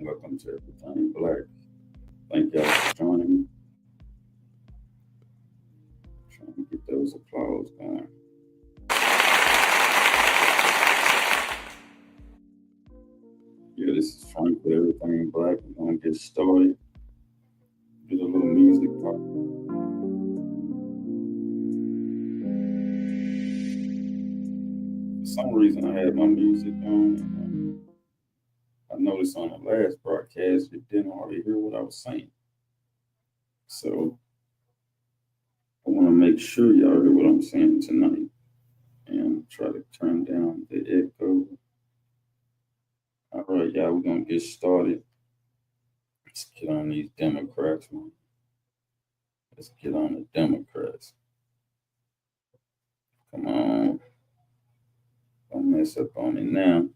Welcome to Everything Black. Thank y'all for joining me. Trying to get those applause going. Yeah, this is Frank with Everything Black. We're gonna get started. Get a little music pop. For some reason, I had my music on, and I noticed on the last broadcast you didn't hardly hear what I was saying. So I want to make sure y'all hear what I'm saying tonight, and try to turn down the echo. All right, y'all, we're gonna get started. Let's get on these Democrats, man. Let's get on the Democrats. Come on. Don't mess up on me now.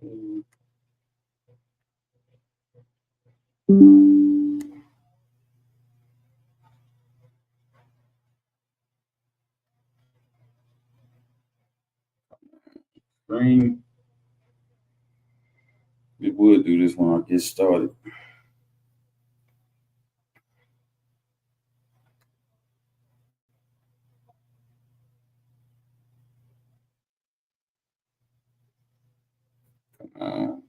Okay. Green. We would do this when I get started. Come on.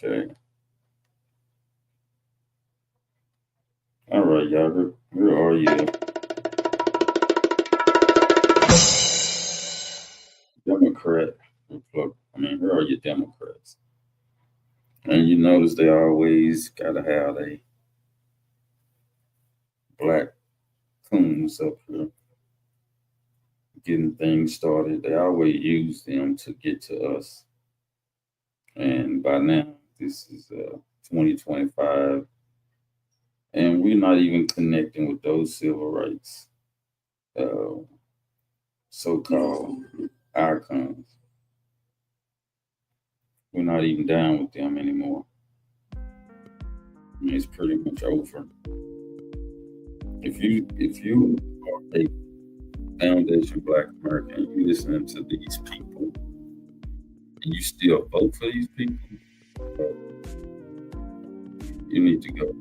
Okay. All right, y'all. Where are you? Democrat. Where are you Democrats? And you notice they always gotta have a black coons up here getting things started. They always use them to get to us. And by now, this is 2025, and we're not even connecting with those civil rights so-called icons. We're not even down with them anymore. It's pretty much over. If you are a Foundation Black American and you listening to these people and you still vote for these people, you need to go.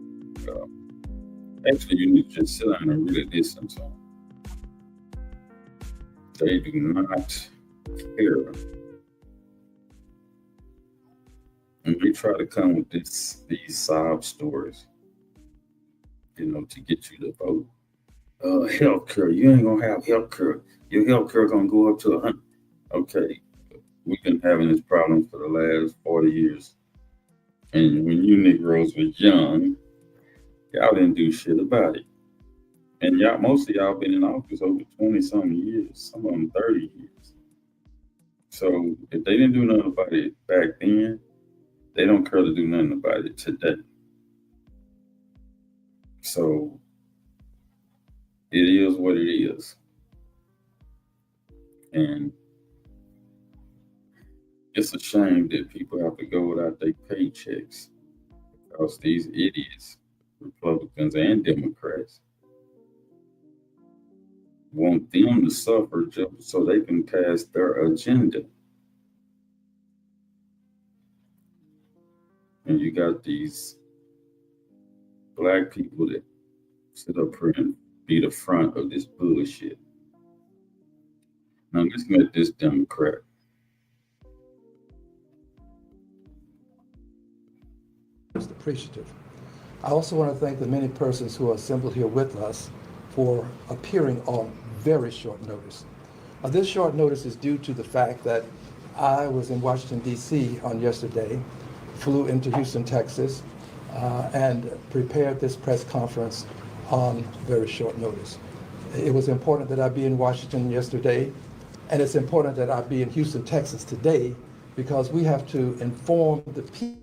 Actually, you need to just sit down and really listen to them. They do not care. And they try to come with these sob stories, to get you to vote. Health care, you ain't gonna have health care. Your health care gonna go up to 100. Okay, we've been having this problem for the last 40 years. And when you Negroes was young, y'all didn't do shit about it. And most of y'all been in office over 20-something years, some of them 30 years. So if they didn't do nothing about it back then, they don't care to do nothing about it today. So it is what it is. And it's a shame that people have to go without their paychecks because these idiots, Republicans and Democrats, want them to suffer just so they can pass their agenda. And you got these black people that sit up here and be the front of this bullshit. Now let's meet this Democrat. Appreciative. I also want to thank the many persons who are assembled here with us for appearing on very short notice. This short notice is due to the fact that I was in Washington, D.C. on yesterday, flew into Houston, Texas, and prepared this press conference on very short notice. It was important that I be in Washington yesterday, and it's important that I be in Houston, Texas today, because we have to inform the people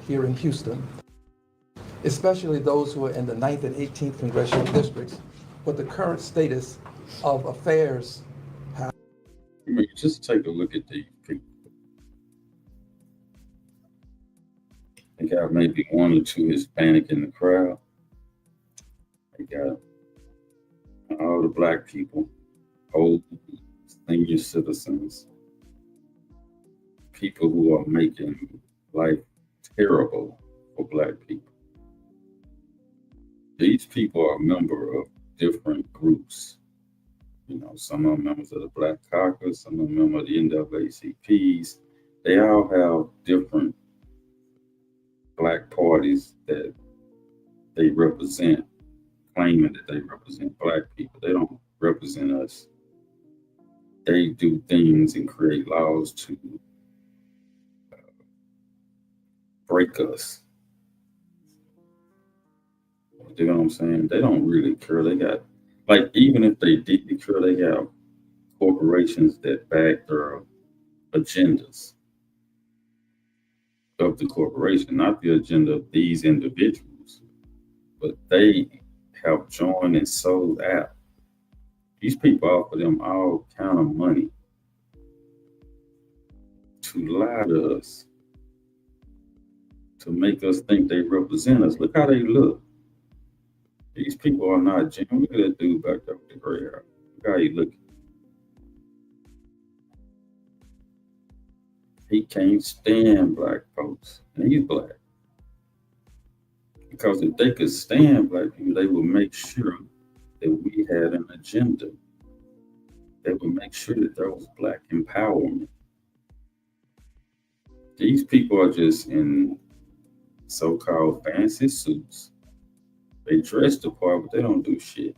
here in Houston, especially those who are in the 9th and 18th congressional districts, what the current status of affairs. I mean, just take a look at these people. They got maybe one or two Hispanic in the crowd. They got all the black people, old senior citizens, people who are making life terrible for black people. These people are a member of different groups. You know, some are members of the Black Caucus, some are members of the NAACPs. They all have different black parties that they represent, claiming that they represent black people. They don't represent us. They do things and create laws to break us. You know what I'm saying? They don't really care. They got, like, even if they did care, they got corporations that back their agendas of the corporation, not the agenda of these individuals, but they have joined and sold out. These people offer them all kind of money to lie to us, to make us think they represent us. Look how they look. These people are not genuine. Look at that dude back there with the gray hair. Look how he looking. He can't stand black folks, and he's black. Because if they could stand black people, they would make sure that we had an agenda. They would make sure that there was black empowerment. These people are just in so-called fancy suits. They dress the part, but they don't do shit.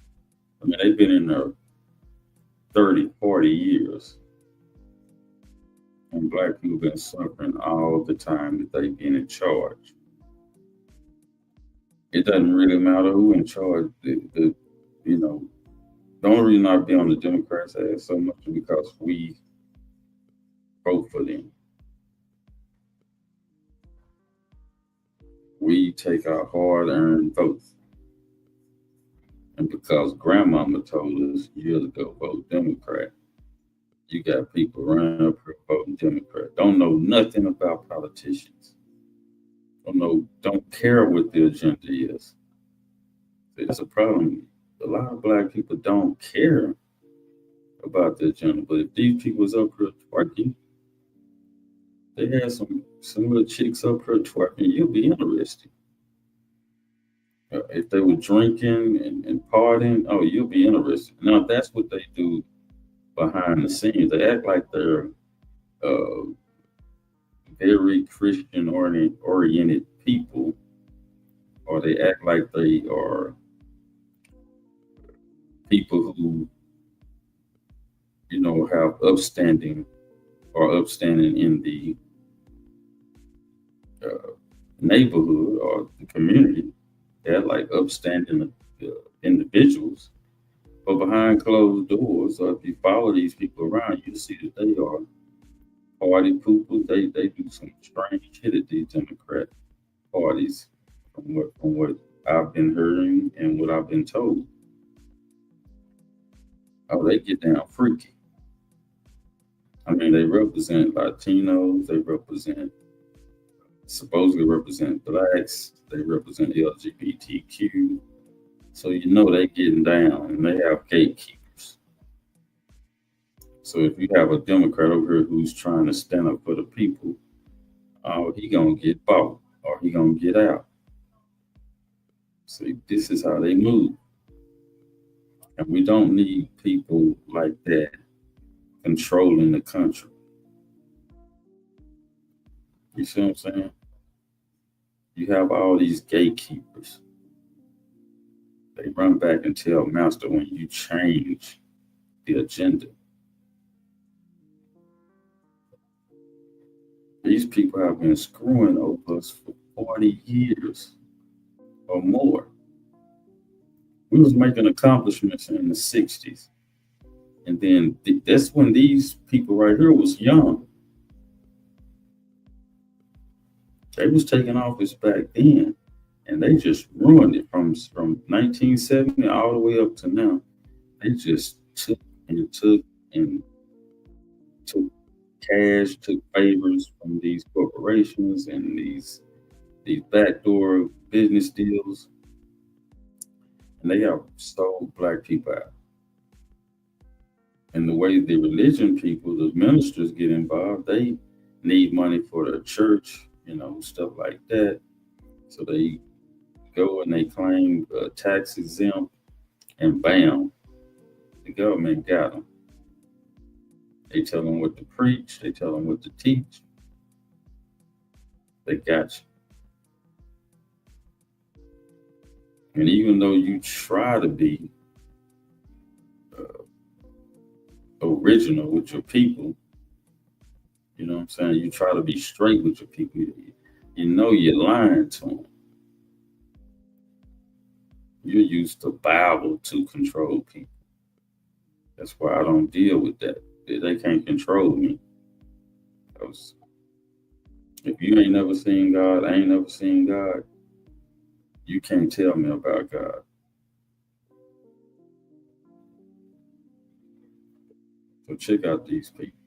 I mean, they've been in there 30, 40 years. And black people have been suffering all the time that they've been in charge. It doesn't really matter who in charge. The only reason I be on the Democrats' ass so much is because we vote for them. We take our hard-earned votes. And because grandmama told us years ago, vote Democrat, you got people running up here voting Democrat. Don't know nothing about politicians. Don't care what the agenda is. It's a problem. A lot of black people don't care about the agenda. But if these people was up here twerking, they had some little chicks up here twerking, you'll be interested. If they were drinking and partying, oh, you'll be interested. Now, that's what they do behind the scenes. They act like they're very Christian oriented people, or they act like they are people who, have upstanding in the neighborhood or the community. They're like upstanding individuals, but behind closed doors, or if you follow these people around, you see that they are party poopers. They do some strange shit at these Democrat parties, from what I've been hearing and what I've been told. Oh, they get down freaky. I mean, they represent Latinos. They supposedly represent blacks. They represent LGBTQ. So they getting down, and they have gatekeepers. So if you have a Democrat over here who's trying to stand up for the people, he gonna get bought or he gonna get out. See, this is how they move. And we don't need people like that controlling the country. You see what I'm saying? You have all these gatekeepers. They run back and tell Master when you change the agenda. These people have been screwing over us for 40 years or more. We was making accomplishments in the 60s. And then that's when these people right here was young. They was taking office back then. and they just ruined it from 1970 all the way up to now. They just and took cash, took favors from these corporations and these backdoor business deals, and they have sold black people out. And the way the religion people, the ministers get involved, they need money for their church, stuff like that. So they go and they claim tax exempt, and bam, the government got them. They tell them what to preach, they tell them what to teach. They got you. And even though you try to be original with your people, you know what I'm saying? You try to be straight with your people. You're lying to them. You're used the Bible to control people. That's why I don't deal with that. They can't control me. Because if you ain't never seen God, I ain't never seen God, you can't tell me about God. So check out these people.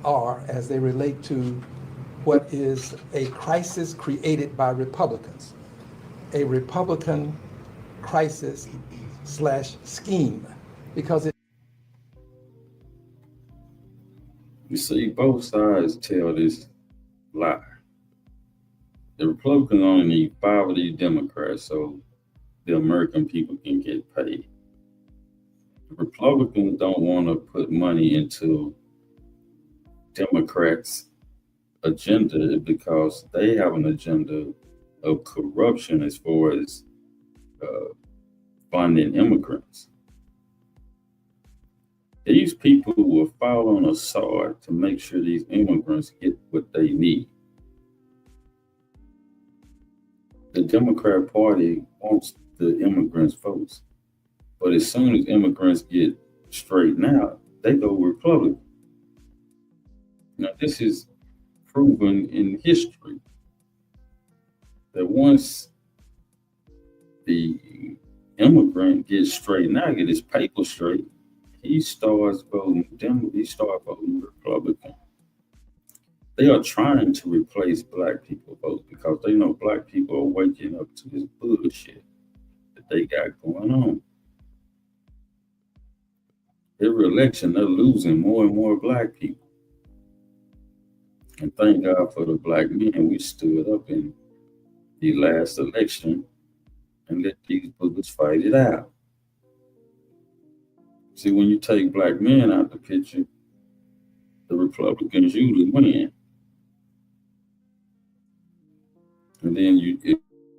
Are as they relate to what is a crisis created by Republicans, a Republican crisis / scheme, because it. You see, both sides tell this lie. The Republicans only need 5 of these Democrats so the American people can get paid. The Republicans don't want to put money into Democrats' agenda because they have an agenda of corruption as far as funding immigrants. These people will fall on a sword to make sure these immigrants get what they need. The Democrat Party wants the immigrants' votes, but as soon as immigrants get straightened out, they go Republican. Now, this is proven in history that once the immigrant gets straightened out, get his paper straight, he starts voting Republican. They are trying to replace black people votes because they know black people are waking up to this bullshit that they got going on. Every election, they're losing more and more black people. And thank God for the black men. We stood up in the last election and let these boogers fight it out. See, when you take black men out the picture, the Republicans usually win. And then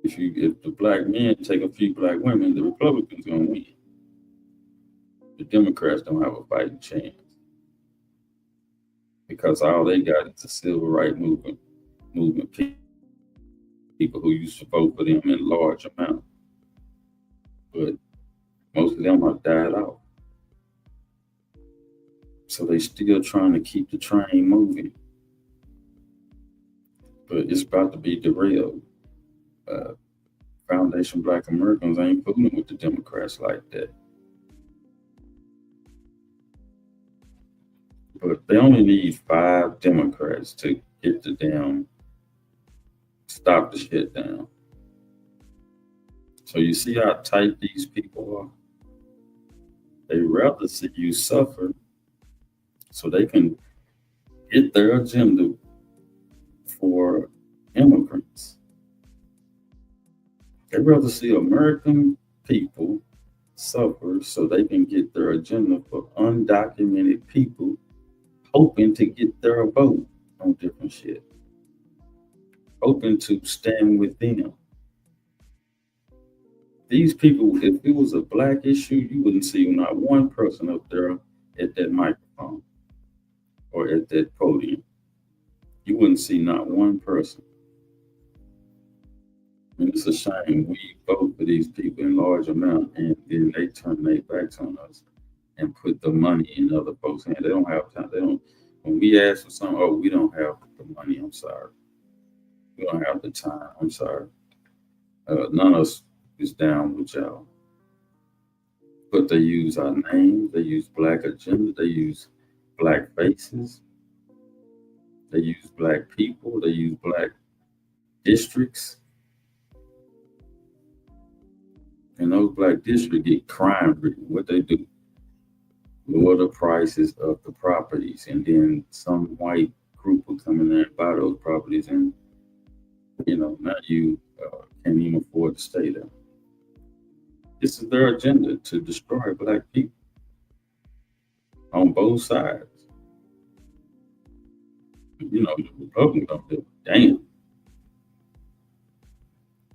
if the black men take a few black women, the Republicans gonna win. The Democrats don't have a fighting chance because all they got is the civil rights movement people who used to vote for them in large amounts. But most of them have died out. So they still trying to keep the train moving. But it's about to be derailed. Foundation Black Americans ain't fooling with the Democrats like that. But they only need 5 Democrats to get stop the shit down. So you see how tight these people are? They rather see you suffer so they can get their agenda for immigrants. They rather see American people suffer so they can get their agenda for undocumented people hoping to get their vote on different shit. Hoping to stand with them. These people, if it was a black issue, you wouldn't see not one person up there at that microphone or at that podium. You wouldn't see not one person. And it's a shame we vote for these people in large amount and then they turn their backs on us and put the money in other folks' hands. They don't have time. When we ask for something, we don't have the money. I'm sorry. We don't have the time. I'm sorry. None of us is down with y'all. But they use our names. They use black agenda. They use black faces. They use black people. They use black districts. And those black districts get crime ridden. What they do? Lower the prices of the properties. And then some white group will come in there and buy those properties. And, now you can't even afford to stay there. This is their agenda, to destroy black people on both sides. The Republicans don't give a damn.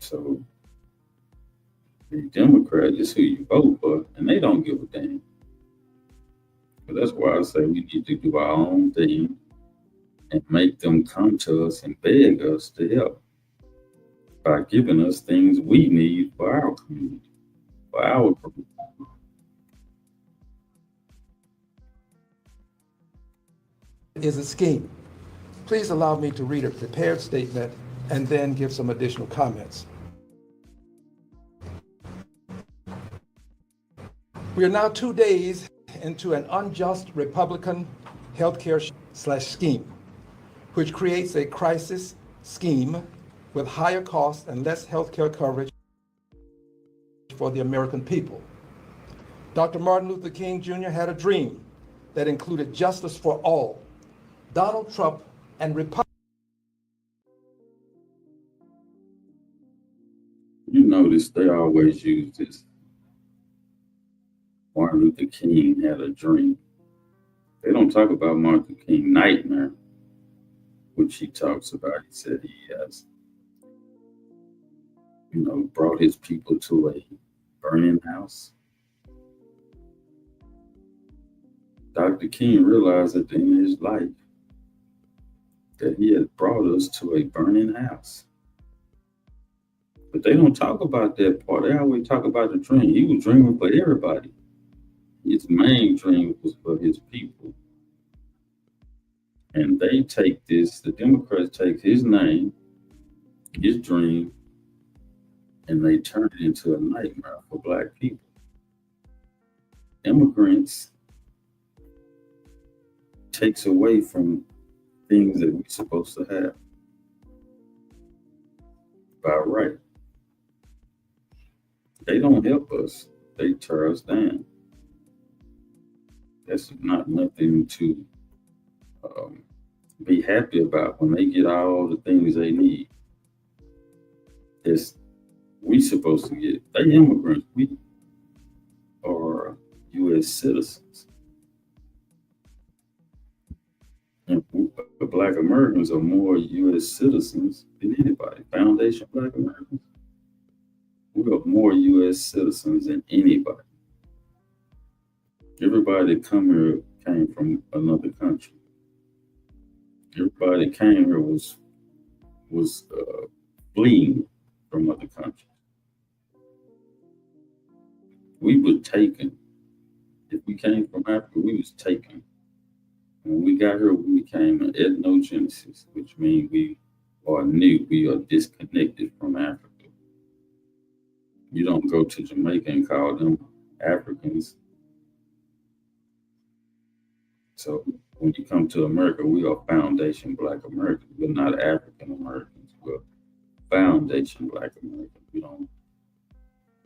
So the Democrats is who you vote for, and they don't give a damn. But that's why I say we need to do our own thing and make them come to us and beg us to help by giving us things we need for our community, for our group. Is a scheme. Please allow me to read a prepared statement and then give some additional comments. We are now 2 days into an unjust Republican healthcare scheme, which creates a crisis scheme with higher costs and less healthcare coverage for the American people. Dr. Martin Luther King Jr. had a dream that included justice for all. Donald Trump and Republicans. You notice they always use this. Martin Luther King had a dream. They don't talk about Martin Luther King nightmare, which he talks about. He said he has, brought his people to a burning house. Dr. King realized at the end of his life that he had brought us to a burning house. But they don't talk about that part. They always talk about the dream. He was dreaming for everybody. His main dream was for his people. And they take this, the Democrats take his name, his dream, and they turn it into a nightmare for black people. Immigrants takes away from things that we're supposed to have by right. They don't help us. They tear us down. That's not nothing to be happy about when they get all the things they need. We supposed to get. They immigrants. We are U.S. citizens. And the black Americans are more U.S. citizens than anybody. Foundation Black Americans. We are more U.S. citizens than anybody. Everybody that come here came from another country. Everybody that came here was fleeing from other countries. We were taken. If we came from Africa, we was taken. When we got here, we became an ethnogenesis, which means we are new. We are disconnected from Africa. You don't go to Jamaica and call them Africans. So when you come to America, we are Foundation Black Americans. We're not African Americans. We're Foundation Black Americans.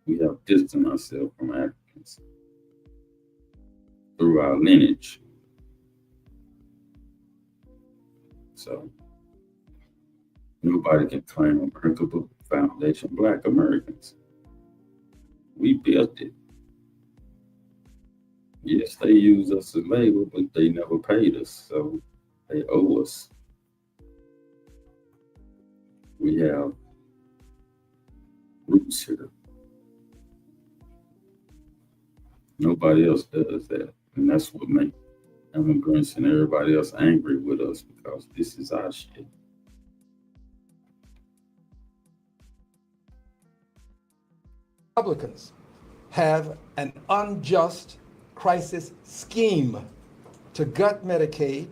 We have distanced ourselves from Africans through our lineage. So nobody can claim America but Foundation Black Americans. We built it. Yes, they use us as labor, but they never paid us, so they owe us. We have roots here. Nobody else does that, and that's what makes immigrants and everybody else angry with us, because this is our shit. Republicans have an unjust crisis scheme to gut Medicaid,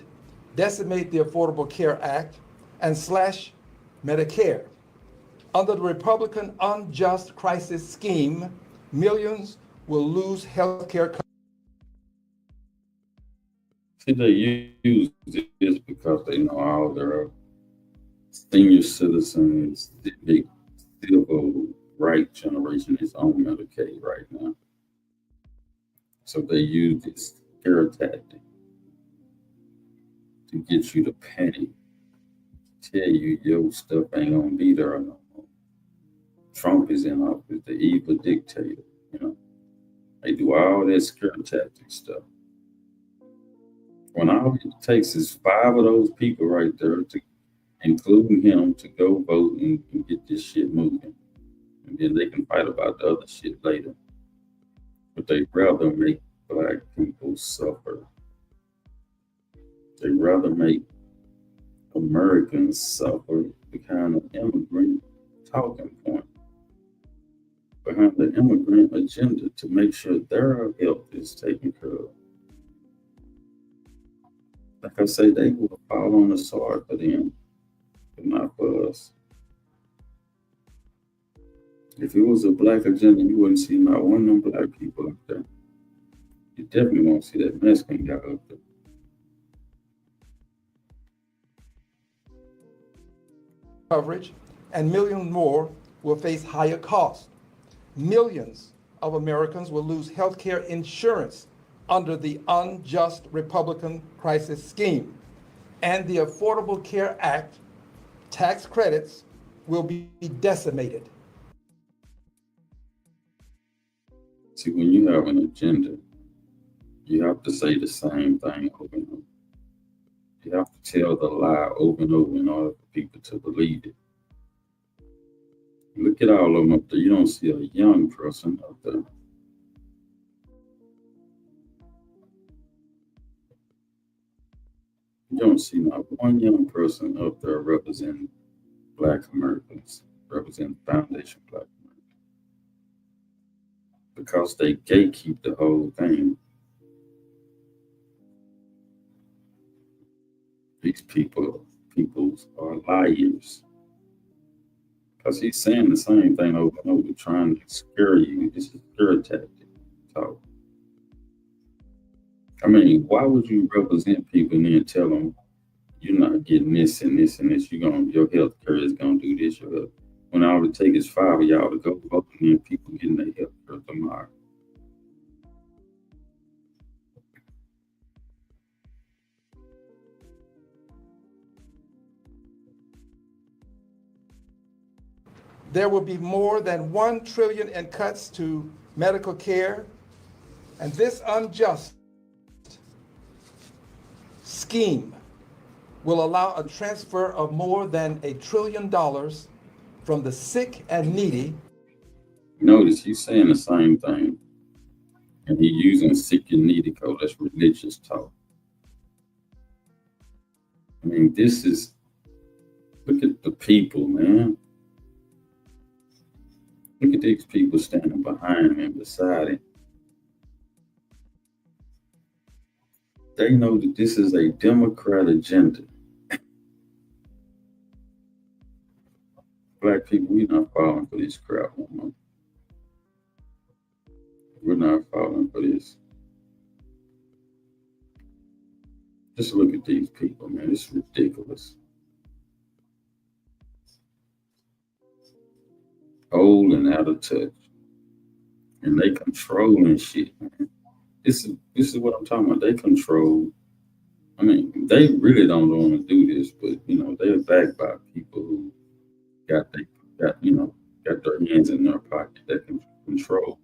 decimate the Affordable Care Act, and slash Medicare. Under the Republican unjust crisis scheme, millions will lose health care coverage. See, they use this because they know all their senior citizens, the big civil right generation is on Medicaid right now. So they use this scare tactic to get you to panic, tell you your stuff ain't gonna be there no more. Trump is in office, the evil dictator, you know. They do all that scare tactic stuff. When all it takes is 5 of those people right there, to including him, to go vote and get this shit moving. And then they can fight about the other shit later. But they rather make black people suffer. They rather make Americans suffer behind an immigrant talking point, behind the immigrant agenda to make sure their health is taken care of. Like I say, they will fall on the sword for them, but not for us. If it was a black agenda, you wouldn't see not one of them black people up there. You definitely won't see that Mexican guy up there. Coverage, and millions more will face higher costs. Millions of Americans will lose health care insurance under the unjust Republican crisis scheme, and the Affordable Care Act tax credits will be decimated. See, when you have an agenda, you have to say the same thing over and over. You have to tell the lie over and over in order for people to believe it. Look at all of them up there. You don't see a young person up there. You don't see not one young person up there representing Black Americans, representing Foundation Black Americans. Because they gatekeep the whole thing. These people are liars. Because he's saying the same thing over and over, trying to scare you. It's a scare tactic. So, I mean, why would you represent people and then tell them you're not getting this and this and this? Your health care is gonna do this. When all it takes is 5 of y'all to go vote, and then people getting their health care tomorrow. There will be more than $1 trillion in cuts to medical care, and this unjust scheme will allow a transfer of more than $1 trillion from the sick and needy. Notice he's saying the same thing, and he's using sick and needy code. That's religious talk. I mean, look at the people, man. Look at these people standing behind him and beside him. They know that this is a Democrat agenda. Black people, we're not falling for this crap no more. We're not falling for this. Just look at these people, man. It's ridiculous. Old and out of touch. And they controlling shit, man. This is what I'm talking about. They control. I mean, they really don't want to do this, but they're backed by people who got their hands in their pocket that can control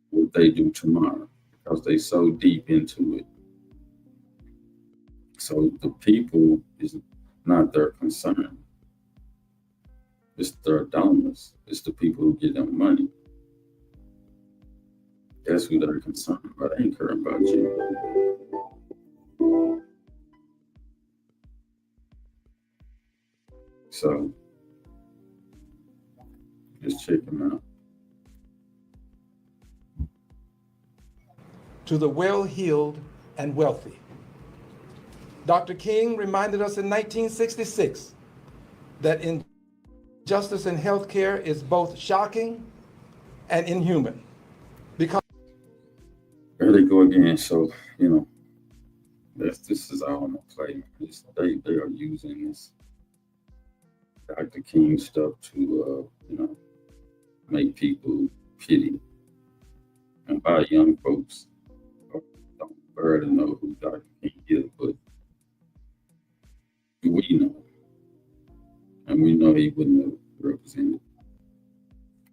what they do tomorrow because they so deep into it. So the people is not their concern. It's their donors. It's the people who give them money. That's who they're concerned about. They ain't caring about you. So, just check them out. To the well-heeled and wealthy. Dr. King reminded us in 1966 that injustice in healthcare is both shocking and inhuman. Because there they go again. So, this is all I'm playing. They are using this Dr. King stuff to, make people pity. And by young folks, don't barely know who Dr. King is, but we know. And we know he wouldn't have represented.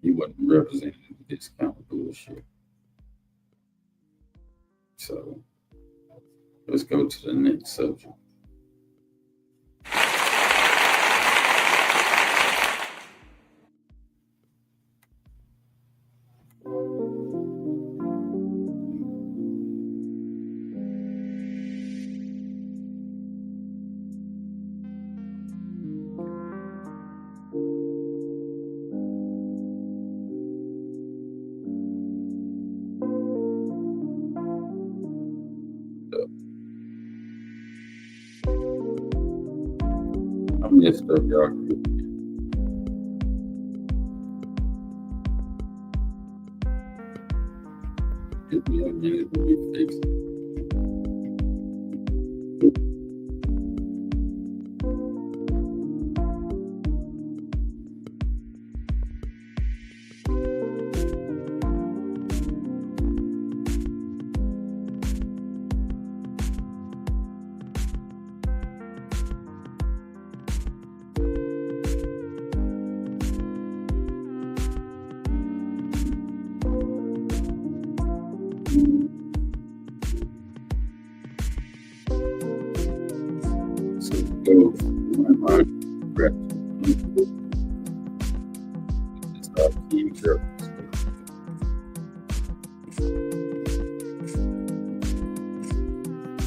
He wasn't represented this kind of bullshit. So let's go to the next subject. I messed up, y'all. Give me a minute to be fixed.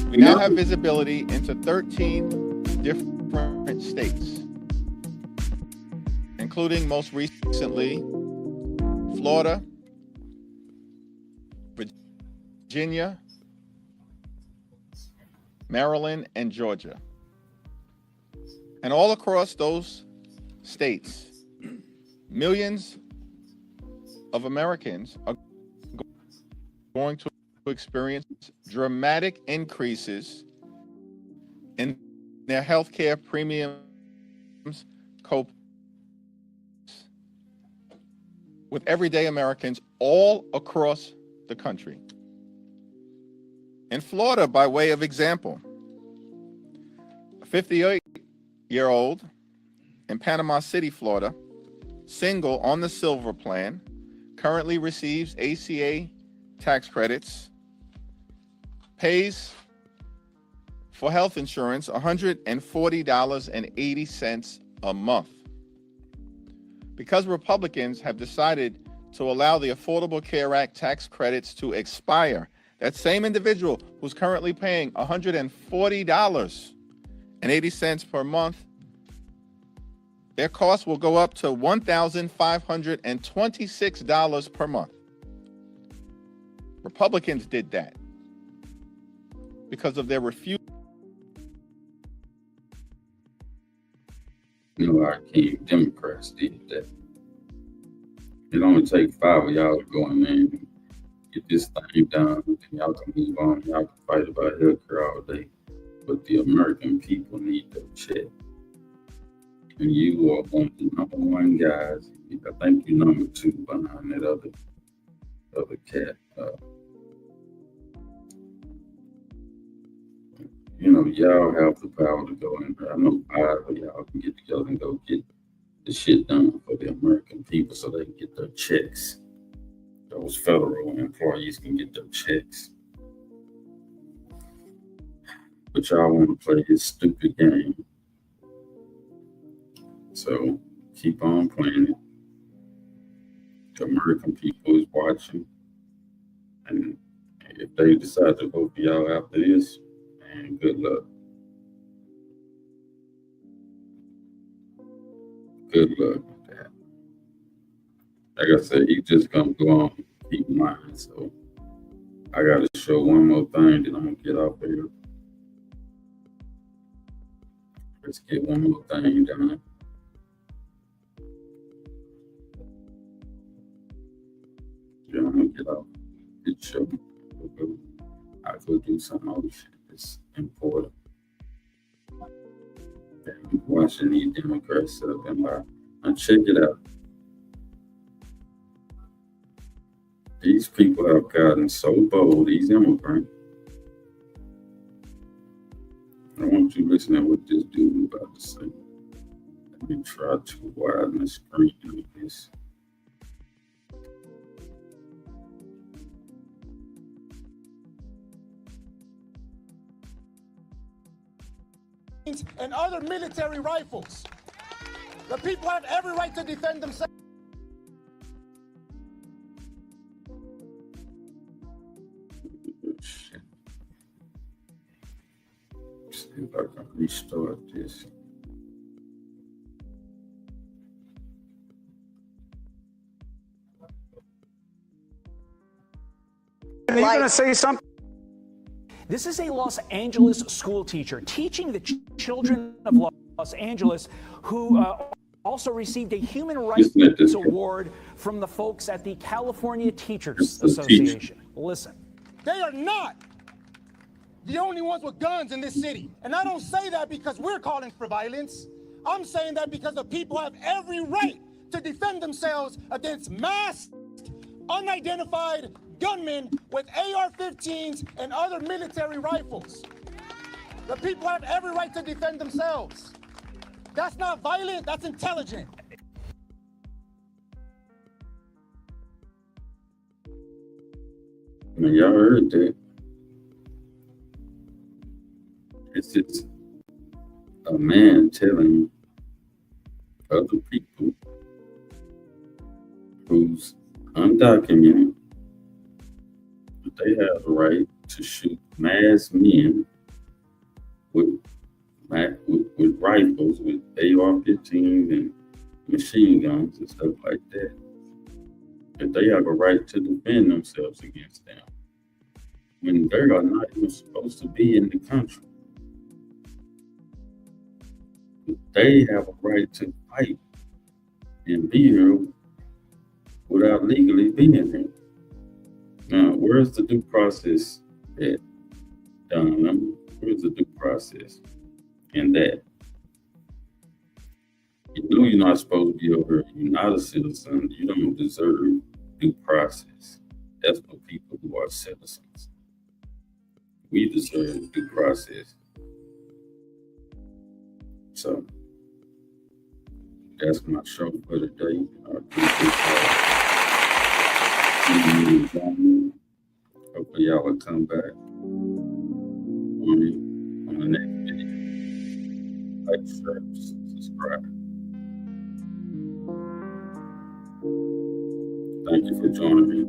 We now have visibility into 13 different states, including most recently Florida, Virginia, Maryland, and Georgia. And all across those states, millions of Americans are going to experience dramatic increases in their healthcare premiums, co-pays, with everyday Americans all across the country. In Florida, by way of example, a 58-year-old in Panama City, Florida, single on the Silver Plan, currently receives ACA tax credits, pays for health insurance $140.80 a month. Because Republicans have decided to allow the Affordable Care Act tax credits to expire, that same individual who's currently paying $140.80 per month, their costs will go up to $1,526 per month. Republicans did that because of their refusal. I can't. Democrats did that. It only takes 5 of y'all to go in there and get this thing done, and then y'all can move on. Y'all can fight about healthcare all day, but the American people need their check. And you are one of the number one guys. I think you're number 2 behind that other cat. Y'all have the power to go in there. I know 5 of y'all can get together and go get the shit done for the American people so they can get their checks. Those federal employees can get their checks. But y'all want to play this stupid game. So keep on playing it. The American people is watching. And if they decide to vote for y'all after this, man, good luck. Good luck with that. Like I said, he just gonna go on and keep mine. So I gotta show one more thing, then I'm gonna get off here. Let's get one more thing done. Yeah, I'm gonna get off this show. I go do some other shit that's important. And watching these Democrats set up and lie. And check it out. These people have gotten so bold, these immigrants. I want you to listen to what this dude about to say. Let me try to widen the screen of this. And other military rifles. The people have every right to defend themselves. Shit. See if I can restart this. Are you going to say something? This is a Los Angeles school teacher teaching the children of Los Angeles who also received a Human Rights Award from the folks at the California Teachers Association. Listen. They are not the only ones with guns in this city. And I don't say that because we're calling for violence. I'm saying that because the people have every right to defend themselves against masked, unidentified gunmen with AR-15s and other military rifles. The people have every right to defend themselves. That's not violent, that's intelligent. I mean, y'all heard that. It's just a man telling other people who's undocumented that they have the right to shoot masked men with rifles, with AR-15s and machine guns and stuff like that. That they have a right to defend themselves against them when they are not even supposed to be in the country. They have a right to fight and be here without legally being here. Now, where's the due process at? Where's the due process in that? You know you're not supposed to be over here. You're not a citizen. You don't deserve due process. That's for people who are citizens. We deserve due process. So that's my show for today. I appreciate y'all. Hopefully y'all will come back on the next video. Like, share, subscribe. Thank you for joining me.